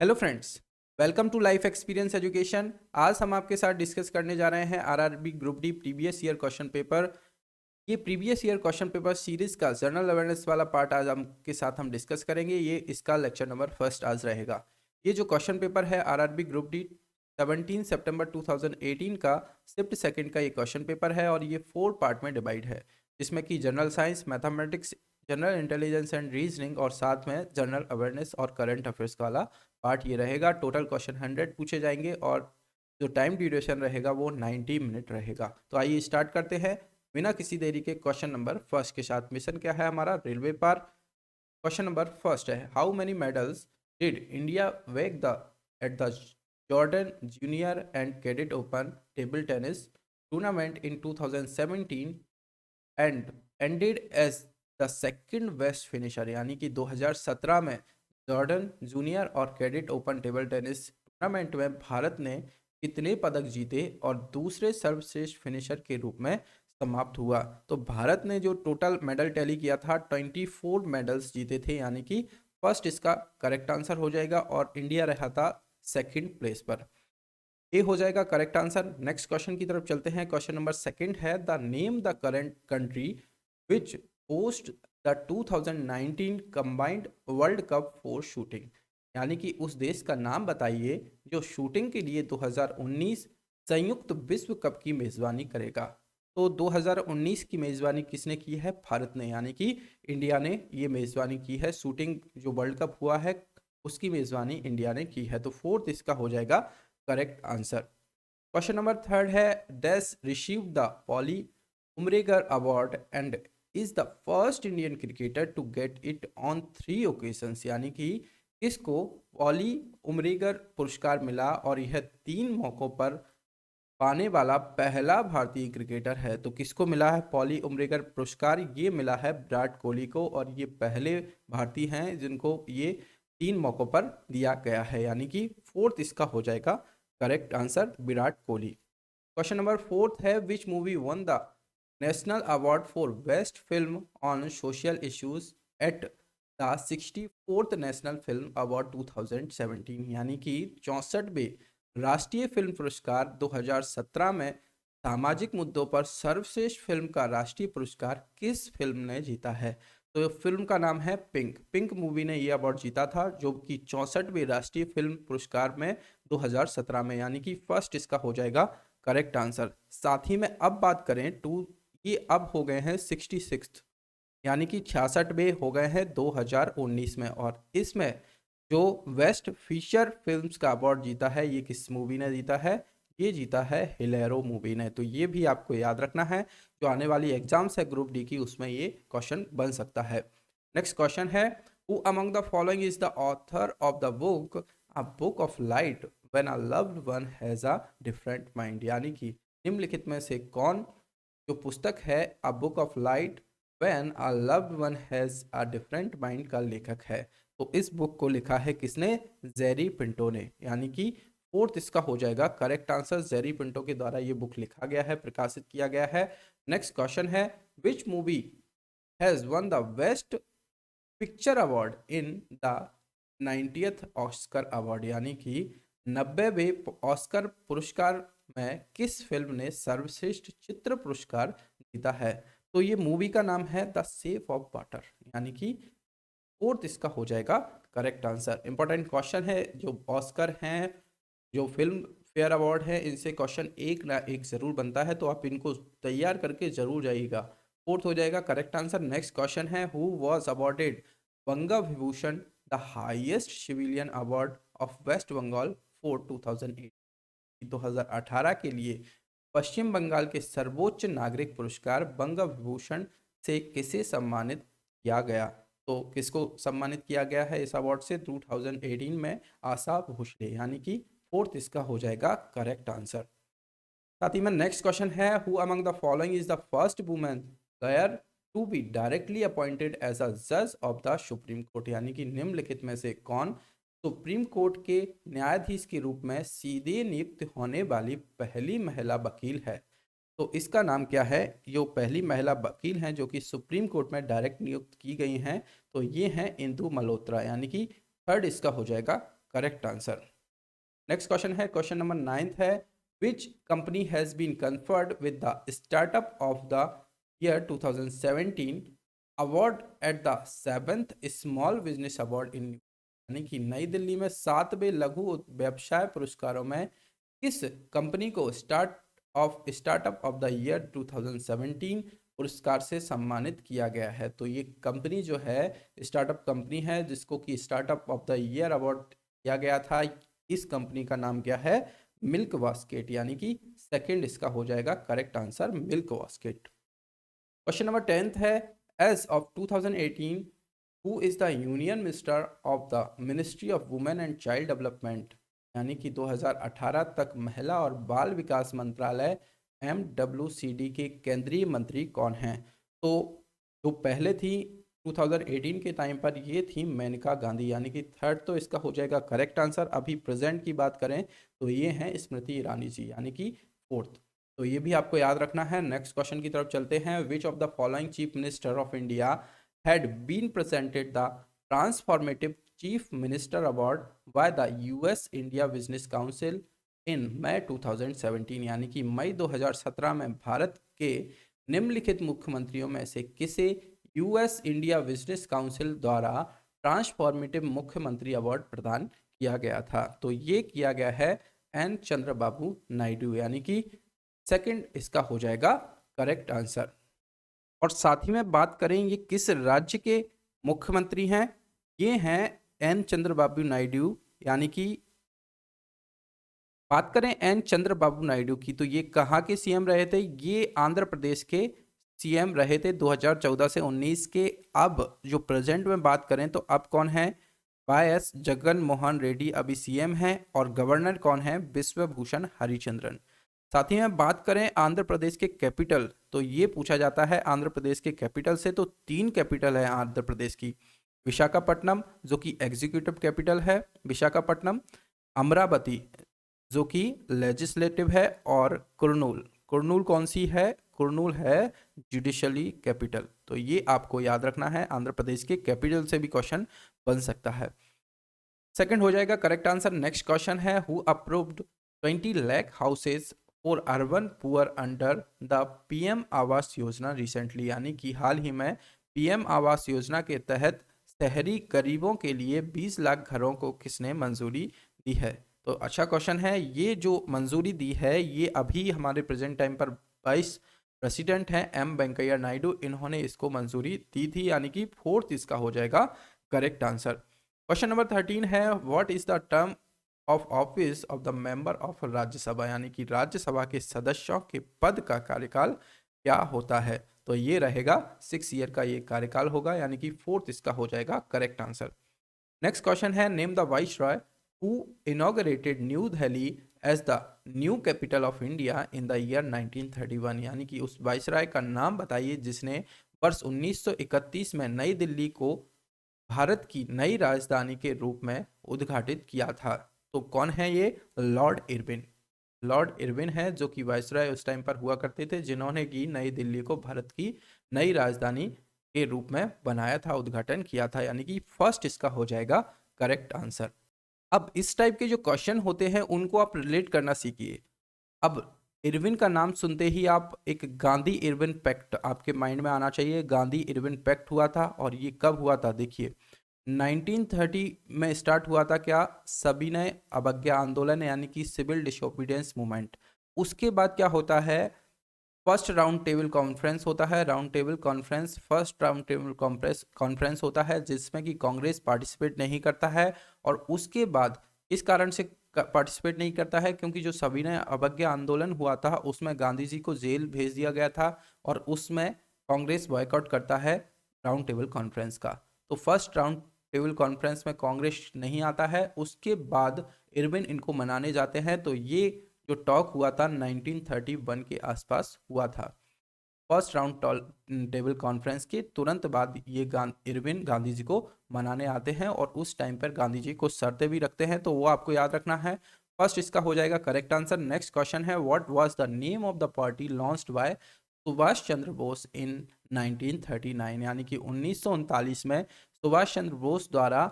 Hello friends, welcome to life experience education. आज हम आपके साथ डिस्कस करने जा रहे हैं RRB group D previous year question paper. ये previous year question paper series का जनरल अवेयरनेस वाला पार्ट आज आपके साथ हम डिस्कस करेंगे। ये इसका लेक्चर नंबर फर्स्ट आज रहेगा। ये जो क्वेश्चन पेपर है आरआरबी ग्रुप डी 17 सितंबर 2018 का शिफ्ट सेकंड का ये क्वेश्चन पेपर है और ये 4 पार्ट में डिवाइड है, जिसमें कि general science, mathematics, general intelligence and reasoning और साथ में जनरल अवेयरनेस और करंट अफेयर्स वाला पार्ट ये रहेगा। टोटल क्वेश्चन 100 पूछे जाएंगे और जो टाइम ड्यूरेशन रहेगा वो 90 मिनट रहेगा। तो आइए स्टार्ट करते हैं बिना किसी देरी के। क्वेश्चन नंबर फर्स्ट के साथ मिशन क्या है हमारा, रेलवे पार। क्वेश्चन नंबर फर्स्ट है, how many medals did India wake the at the Jordan junior and cadet open table tennis tournament in 2017 and ended as the second best finisher. यानी कि 2017 में जॉर्डन जूनियर और cadet open table tennis tournament में भारत ने कितने पदक जीते और दूसरे सर्वश्रेष्ठ फिनिशर के रूप में समाप्त हुआ। तो भारत ने जो टोटल मेडल टैली किया था 24 मेडल्स जीते थे, यानी कि फर्स्ट इसका करेक्ट आंसर हो जाएगा और इंडिया रहा था सेकंड प्लेस पर। ये हो जाएगा करेक्ट आंसर। नेक्स्ट क्वेश्चन की तरफ चलते हैं। क्वेश्चन नंबर सेकंड है, the name the current country which host the 2019 combined world cup for shooting. यानी कि उस देश का नाम बताइए जो शूटिंग के लिए 2019 संयुक्त विश्व कप की मेजबानी करेगा। तो 2019 की मेजबानी किसने की है? भारत ने, यानी कि इंडिया ने ये मेजबानी की है। शूटिंग जो वर्ल्ड कप हुआ है उसकी मेजबानी इंडिया ने की है। तो फोर्थ इसका हो जाएगा correct answer. Question number third है, dash receive the Polly Umrigar award and is the first Indian cricketer to get it on 3 occasions. यानी कि इसको पॉली उमरेगर पुरस्कार मिला और यह 3 मौकों पर पाने वाला पहला भारतीय क्रिकेटर है। तो किसको मिला है पॉली उमरेगर पुरस्कार? ये मिला है विराट कोहली को और ये पहले भारतीय हैं जिनको ये 3 मौकों पर दिया गया है। यानी कि फोर्थ इसका हो जाएगा correct answer, Virat Kohli. Question number fourth है, which movie won the national award for best film on social issues at the 64th national film award 2017। यानी कि 64वें राष्ट्रीय फिल्म पुरस्कार 2017 में सामाजिक मुद्दों पर सर्वश्रेष्ठ फिल्म का राष्ट्रीय पुरस्कार किस फिल्म ने जीता है? तो फिल्म का नाम है पिंक। पिंक मूवी ने यह अवार्ड जीता था जो कि 64वें राष्ट्रीय फिल्म पुरस्कार में 2017 में, यानी कि फर्स्ट इसका हो जाएगा करेक्ट आंसर। साथ ही में अब बात करें टू, ये अब हो गए हैं 66, यानी कि 66वें हो गए हैं 2019 में। और इसमें जो बेस्ट फीचर फिल्म्स का अवार्ड जीता है ये किस मूवी ने जीता है? ये जीता है हिलेरो मूवी ने। तो ये भी आपको याद रखना है, जो आने वाली एग्जाम्स है ग्रुप डी की उसमें ये क्वेश्चन बन सकता है। नेक्स्ट क्वेश्चन है, who among the following is the author of the book a book of light when a loved one has a different mind. यानी कि निम्नलिखित में से कौन जो पुस्तक है a book of light when a loved one has a different mind का लेखक है? तो इस बुक को लिखा है किसने? जेरी पिंटो ने। यानी कि फोर्थ इसका हो जाएगा करेक्ट आंसर। जेरी पिंटो के द्वारा ये बुक लिखा गया है, प्रकाशित किया गया है। नेक्स्ट क्वेश्चन है, which movie has one the best picture award in the 90th Oscar award. यानी कि 90वें ऑस्कर पुरस्कार में किस फिल्म ने सर्वश्रेष्ठ चित्र पुरस्कार जीता है? तो ये मूवी का नाम है द शेप ऑफ वाटर। यानी कि फोर्थ इसका हो जाएगा करेक्ट आंसर। इंपॉर्टेंट क्वेश्चन है, जो ऑस्कर हैं, जो फिल्म फेयर अवार्ड है, इनसे क्वेश्चन एक ना एक जरूर बनता है, तो आप इनको तैयार करके जरूर जाइएगा। फोर्थ हो जाएगा करेक्ट आंसर। नेक्स्ट क्वेश्चन है, who was awarded Banga Vibhushan the highest civilian award of West Bengal for 2008। 2018 के लिए पश्चिम बंगाल के सर्वोच्च नागरिक पुरस्कार बंगा विभूषण से किसे सम्मानित किया गया? तो किसको सम्मानित किया गया है इस अवार्ड से 2018 में? आशा भोसले। यानी कि फोर्थ इसका हो जाएगा करेक्ट आंसर। साथ ही में नेक्स्ट क्वेश्चन है, who among the following is the first women lawyer to be directly appointed as a जज ऑफ द सुप्रीम कोर्ट। यानी कि निम्नलिखित में से कौन सुप्रीम कोर्ट के न्यायाधीश के रूप में सीधे नियुक्त होने वाली पहली महिला वकील है? तो इसका नाम क्या है? जो पहली महिला वकील हैं जो कि सुप्रीम कोर्ट में डायरेक्ट नियुक्त की गई हैं, तो ये हैं इंदु मल्होत्रा। यानी कि थर्ड इसका हो जाएगा करेक्ट आंसर। नेक्स्ट क्वेश्चन है, क्वेश्चन नंबर 9 है, which company has been conferred with the startup of the year 2017 award at the 7th small business award in, यानी कि नई दिल्ली में 7वें लघु व्यवसाय पुरस्कारों में किस कंपनी को स्टार्टअप ऑफ द ईयर 2017 पुरस्कार से सम्मानित किया गया है। तो ये कंपनी जो है स्टार्टअप कंपनी है जिसको कि startup of the year award दिया गया था। इस कंपनी का नाम क्या है? मिल्क बास्केट, यानी कि सेकंड इसका हो जाएगा correct answer, Milk Basket. Question number 10 है, as of 2018 who is the union minister of the ministry of women and child development, यानी कि 2018 तक महिला और बाल विकास मंत्रालय MWCD के केंद्रीय मंत्री कौन हैं? तो जो पहले थी 2018 के टाइम पर ये थी मेनका गांधी, यानी कि थर्ड तो इसका हो जाएगा करेक्ट आंसर। अभी प्रेजेंट की बात करें तो ये हैं स्मृति ईरानी जी, यानी कि फोर्थ। तो ये भी आपको याद रखना है। नेक्स्ट क्वेश्चन की तरफ चलते हैं, which of the following chief minister of India had been presented the Transformative Chief Minister Award by the US India Business Council in May 2017, यानी कि मई 2017 में भारत के निम्नलिखित मुख्यमंत्रियों में से किसे यूएस इंडिया बिजनेस काउंसिल द्वारा ट्रांसफॉर्मेटिव मुख्यमंत्री अवार्ड प्रदान किया गया था? तो ये किया गया है एन चंद्रबाबू नायडू, यानी कि सेकंड इसका हो जाएगा करेक्ट आंसर। और साथ ही में बात करें ये किस राज्य के मुख्यमंत्री हैं? ये हैं एन चंद्रबाबू नायडू, यानी कि बात करें एन चंद्रबाबू नायडू की तो ये कहाँ के सीएम रहे थे? ये आंध्र प्रदेश के सीएम रहे थे 2014 से 19 के। अब जो प्रेजेंट में बात करें तो अब कौन है? वाई.एस. जगन मोहन रेड्डी अभी सीएम हैं और गवर्नर कौन है? विश्वभूषण हरिचंद्रन। साथ ही में बात करें आंध्र प्रदेश के कैपिटल, तो ये पूछा जाता है आंध्र प्रदेश के कैपिटल से, तो 3 कैपिटल है आंध्र प्रदेश की। विशाखापट्टनम जो कि एग्जीक्यूटिव कैपिटल है विशाखापट्टनम, अमरावती जो कि लेजिस्लेटिव है, और कुर्नूल। कुर्नूल कौन सी है? कुर्नूल है जुडिशली कैपिटल। तो ये आपको याद रखना है, आंध्र प्रदेश के कैपिटल से भी क्वेश्चन बन सकता है। सेकंड हो जाएगा करेक्ट आंसर। नेक्स्ट क्वेश्चन है, who approved 20 lakh houses for urban poor under the PM Awas Yojana recently, यानी कि हाल ही में पीएम आवास योजना के तहत शहरी गरीबों के लिए 20 लाख घरों को किसने मंजूरी दी है? तो अच्छा क्वेश्चन है। ये जो मंजूरी दी है ये अभी हमारे प्रेजेंट टाइम पर वाइस प्रेसिडेंट हैं एम वेंकैया नायडू, इन्होंने इसको मंजूरी दी थी, यानी कि फोर्थ इसका हो जाएगा करेक्ट आंसर। क्वेश्चन नंबर 13 है, what is the term of office of the member of Rajya Sabha, यानी कि राज्यसभा के सदस्यों के पद का कार्यकाल क्या होता है? तो ये रहेगा 6 ईयर का ये कार्यकाल होगा, यानी कि फोर्थ इसका हो जाएगा करेक्ट आंसर। नेक्स्ट क्वेश्चन है, name the viceroy who inaugurated New Delhi as the new capital of India in the year 1931, यानी कि उस वाइसराय का नाम बताइए जिसने वर्ष 1931 में नई दिल्ली को भारत की नई राजधानी के रूप में उद्घाटित किया था। तो कौन है ये? Lord Irwin. लॉर्ड इरविन है जो कि वाइसराय उस टाइम पर हुआ करते थे, जिन्होंने की नई दिल्ली को भारत की नई राजधानी के रूप में बनाया था, उद्घाटन किया था, यानी कि फर्स्ट इसका हो जाएगा करेक्ट आंसर। अब इस टाइप के जो क्वेश्चन होते हैं उनको आप रिलेट करना सीखिए। अब इरविन का नाम सुनते ही आप एक गांधी इरविन पैक्ट आपके माइंड में आना चाहिए। गांधी इरविन पैक्ट हुआ था और ये कब हुआ था? देखिए 1930 में स्टार्ट हुआ था। क्या? सविनय अवज्ञा आंदोलन, यानी कि सिविल डिसोबीडियंस मूवमेंट। उसके बाद क्या होता है? फर्स्ट राउंड टेबल कॉन्फ्रेंस होता है। Round table conference, first round table conference होता है जिसमें कि कांग्रेस पार्टिसिपेट नहीं करता है, और उसके बाद इस कारण से पार्टिसिपेट नहीं करता है क्योंकि जो सविनय अवज्ञा आंदोलन हुआ था उसमें गांधी जी को जेल भेज दिया गया था, और उसमें कांग्रेस बॉयकॉट करता है राउंड टेबल कॉन्फ्रेंस का। तो फर्स्ट राउंड टेबल कॉन्फ्रेंस में कांग्रेस नहीं आता है, उसके बाद इरविन इनको मनाने जाते हैं। तो ये जो टॉक हुआ था 1931 के आसपास हुआ था। फर्स्ट राउंड टेबल कॉन्फ्रेंस के तुरंत बाद ये इरविन गांधी जी को मनाने आते हैं, और उस टाइम पर गांधी जी को शर्तें भी रखते हैं, तो वो आपको याद रखना है। फर्स्ट इसका हो जाएगा करेक्ट आंसर। नेक्स्ट क्वेश्चन है, what was the name of the party launched by Subhash Chandra Bose in 1939, यानी कि 1939 में सुभाष चंद्र बोस द्वारा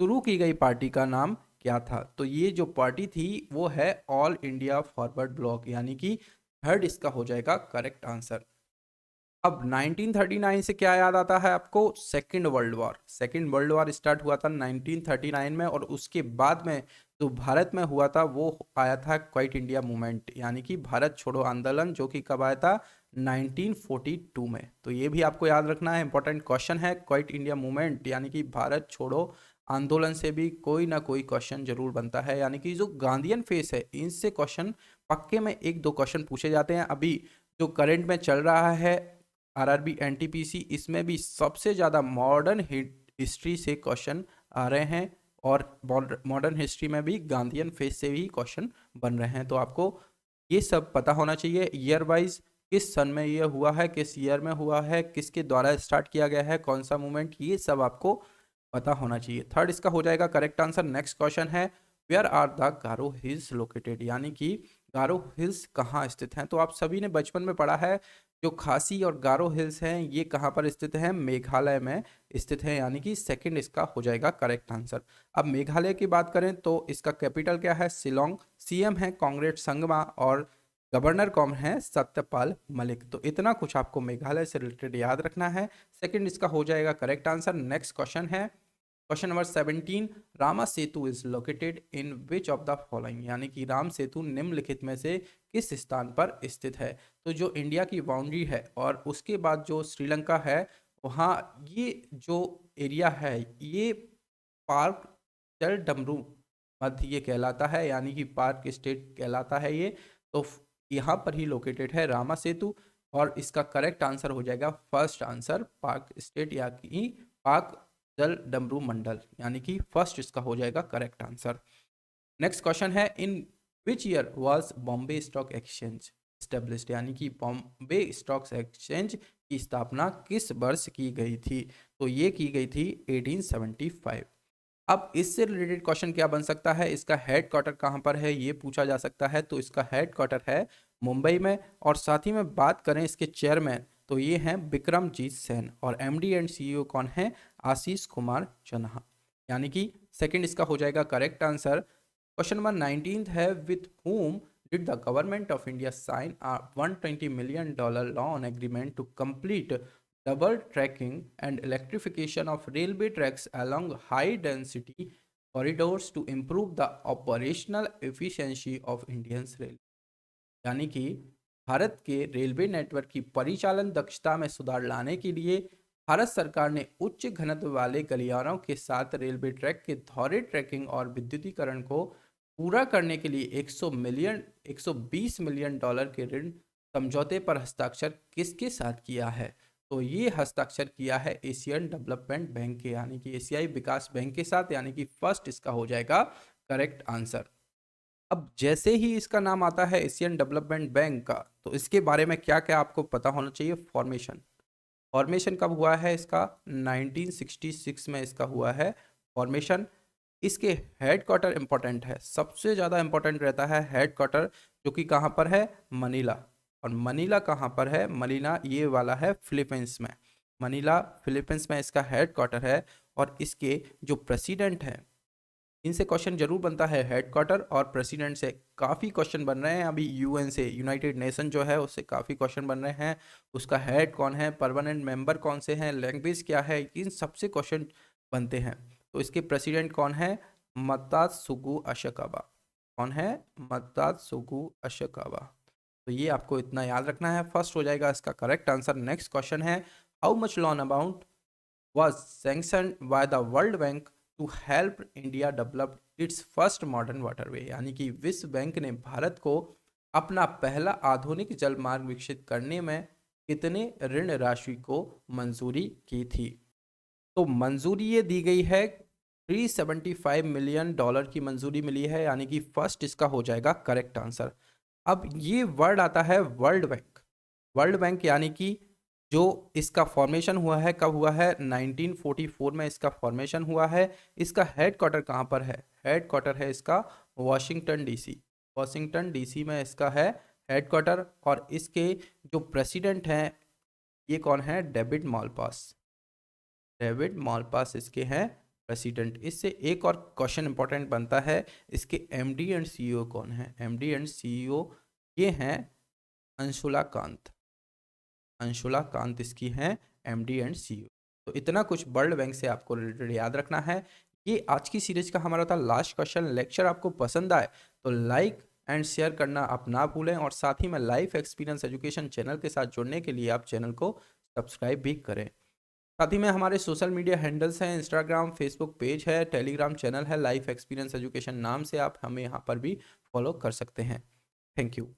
शुरू की गई पार्टी का नाम क्या था? तो ये जो पार्टी थी वो है ऑल इंडिया फॉरवर्ड ब्लॉक, यानी कि थर्ड इसका हो जाएगा करेक्ट आंसर। अब 1939 से क्या याद आता है आपको? Second world war. Second world war start हुआ था 1939 में, और उसके बाद में जो भारत में हुआ था वो आया था क्वाइट इंडिया मूवमेंट, यानी कि भारत छोड़ो आंदोलन, जो कि कब आया था? 1942 में। तो ये भी आपको याद रखना है, इंपॉर्टेंट क्वेश्चन है। क्वाइट इंडिया मूवमेंट यानी कि भारत छोड़ो आंदोलन से भी कोई ना कोई क्वेश्चन जरूर बनता है, यानी कि जो गांधीयन फेस है इनसे क्वेश्चन पक्के में एक दो क्वेश्चन पूछे जाते हैं। अभी जो करंट में चल रहा है आरआरबी एनटीपीसी, इसमें भी सबसे ज़्यादा मॉडर्न हिस्ट्री से क्वेश्चन आ रहे हैं, और मॉडर्न हिस्ट्री में भी गांधीयन फेज से भी क्वेश्चन बन रहे हैं। तो आपको ये सब पता होना चाहिए ईयर वाइज, किस सन में ये हुआ है, किस ईयर में हुआ है, किसके द्वारा स्टार्ट किया गया है, कौन सा मूवमेंट, ये सब आपको पता होना चाहिए। थर्ड इसका हो जाएगा करेक्ट आंसर। नेक्स्ट क्वेश्चन है where are the Garo hills located, यानी कि गारो हिल्स कहाँ स्थित हैं? तो आप सभी ने बचपन में पढ़ा है, जो खासी और गारो हिल्स हैं ये कहाँ पर स्थित हैं? मेघालय में स्थित है, यानी कि सेकंड इसका हो जाएगा करेक्ट आंसर। अब मेघालय की बात करें तो इसका कैपिटल क्या है? शिलोंग। सीएम है कांग्रेस संगमा, और गवर्नर कौन है? सत्यपाल मलिक। तो इतना कुछ आपको मेघालय से रिलेटेड याद रखना है, सेकंड इसका हो जाएगा करेक्ट आंसर। नेक्स्ट क्वेश्चन है question number 17, Rama Setu is located in which of the following, यानी कि राम सेतु निम्नलिखित में से किस स्थान पर स्थित है? तो जो इंडिया की बाउंड्री है और उसके बाद जो श्रीलंका है, वहाँ ये जो एरिया है ये पार्क चल डमरू मध्य ये कहलाता है, यानी कि पार्क स्टेट कहलाता है ये। तो यहाँ पर ही लोकेटेड है रामा सेतु, और इसका करेक्ट आंसर हो जाएगा फर्स्ट आंसर पार्क स्टेट, या कि पार्क जल डमरू मंडल, यानी कि फर्स्ट इसका हो जाएगा करेक्ट आंसर। नेक्स्ट क्वेश्चन है in which year was Bombay Stock Exchange established, यानी कि बॉम्बे स्टॉक एक्सचेंज की स्थापना किस वर्ष की गई थी? तो ये की गई थी 1875। अब इससे रिलेटेड क्वेश्चन क्या बन सकता है? इसका हेड क्वार्टर कहाँ पर है ये पूछा जा सकता है। तो इसका हेड क्वार्टर है मुंबई में, और साथ ही में बात करें इसके चेयरमैन तो ये हैं बिक्रमजीत सेन, और एमडी एंड सीईओ कौन है? आशीष कुमार चन्हा, यानी कि सेकंड इसका हो जाएगा करेक्ट आंसर। क्वेश्चन नंबर 19 है with whom did the government of India sign a $120 million loan agreement to complete double tracking and electrification of railway tracks along high density corridors to improve the operational efficiency of Indian rail, यानी कि भारत के railway network की परिचालन दक्षता में सुधार लाने के लिए भारत सरकार ने उच्च घनत्व वाले गलियारों के साथ रेलवे ट्रैक के दोहरे ट्रैकिंग और विद्युतीकरण को पूरा करने के लिए 120 मिलियन डॉलर के ऋण समझौते पर हस्ताक्षर किसके साथ किया है? तो ये हस्ताक्षर किया है एशियन डेवलपमेंट बैंक के, यानी कि एशियाई विकास बैंक के साथ, यानी कि फर्स्ट इसका हो जाएगा करेक्ट आंसर। अब जैसे ही इसका नाम आता है एशियन डेवलपमेंट बैंक का, तो इसके बारे में क्या क्या आपको पता होना चाहिए? फॉर्मेशन, फॉर्मेशन कब हुआ है इसका? 1966 में इसका हुआ है फॉर्मेशन। इसके हेड क्वार्टर इंपॉर्टेंट है, सबसे ज़्यादा इंपॉर्टेंट रहता है हेड क्वार्टर, जो कि कहाँ पर है? मनीला। और मनीला कहाँ पर है? मनीला ये वाला है फिलीपींस में। मनीला फिलीपींस में इसका हेड क्वार्टर है, और इसके जो प्रेसिडेंट हैं इनसे क्वेश्चन जरूर बनता है, हेड क्वार्टर और प्रेसिडेंट से काफ़ी क्वेश्चन बन रहे हैं। अभी यूएन से, यूनाइटेड नेशन जो है उससे काफ़ी क्वेश्चन बन रहे हैं। उसका हेड कौन है, परमानेंट मेंबर कौन से हैं, लैंग्वेज क्या है, इन सबसे क्वेश्चन बनते हैं। तो इसके प्रेसिडेंट कौन है? मत्सुगु अशिकावा। कौन है? मत्सुगु अशिकावा। तो ये आपको इतना याद रखना है, फर्स्ट हो जाएगा इसका करेक्ट आंसर। नेक्स्ट क्वेश्चन है how much loan amount was sanctioned by the World Bank to help India develop its first modern waterway, यानी कि विश्व बैंक ने भारत को अपना पहला आधुनिक जल मार्ग विकसित करने में कितने ऋण राशि को मंजूरी की थी? तो मंजूरी ये दी गई है 375 मिलियन डॉलर की मंजूरी मिली है, यानी कि फर्स्ट इसका हो जाएगा करेक्ट आंसर। अब ये वर्ड आता है वर्ल्ड बैंक। वर्ल्ड बैंक यानी कि जो इसका फॉर्मेशन हुआ है, कब हुआ है? 1944 में इसका फॉर्मेशन हुआ है। इसका हेड क्वार्टर कहाँ पर है? हेड क्वार्टर है इसका वाशिंगटन डीसी। वाशिंगटन डीसी में इसका है हेड क्वार्टर, और इसके जो प्रेसिडेंट हैं ये कौन है? David Malpass. डेविड मालपास इसके हैं प्रेसिडेंट। इससे एक और क्वेश्चन इंपॉर्टेंट बनता है, इसके एमडी एंड सीईओ कौन है? एमडी एंड सीईओ ये हैं अंशुला कांत। अंशुला कांत इसकी हैं एमडी एंड सीईओ। तो इतना कुछ वर्ल्ड बैंक से आपको रिलेटेड याद रखना है। ये आज की सीरीज का हमारा था लास्ट क्वेश्चन। लेक्चर आपको पसंद आए तो लाइक एंड शेयर करना आप ना भूलें, और साथ ही में लाइफ एक्सपीरियंस एजुकेशन चैनल के साथ जुड़ने के लिए आप चैनल को सब्सक्राइब भी करें। साथ ही में हमारे सोशल मीडिया हैंडल्स हैं, इंस्टाग्राम, फेसबुक पेज है, टेलीग्राम चैनल है, लाइफ एक्सपीरियंस एजुकेशन नाम से आप हमें यहाँ पर भी फॉलो कर सकते हैं। Thank you.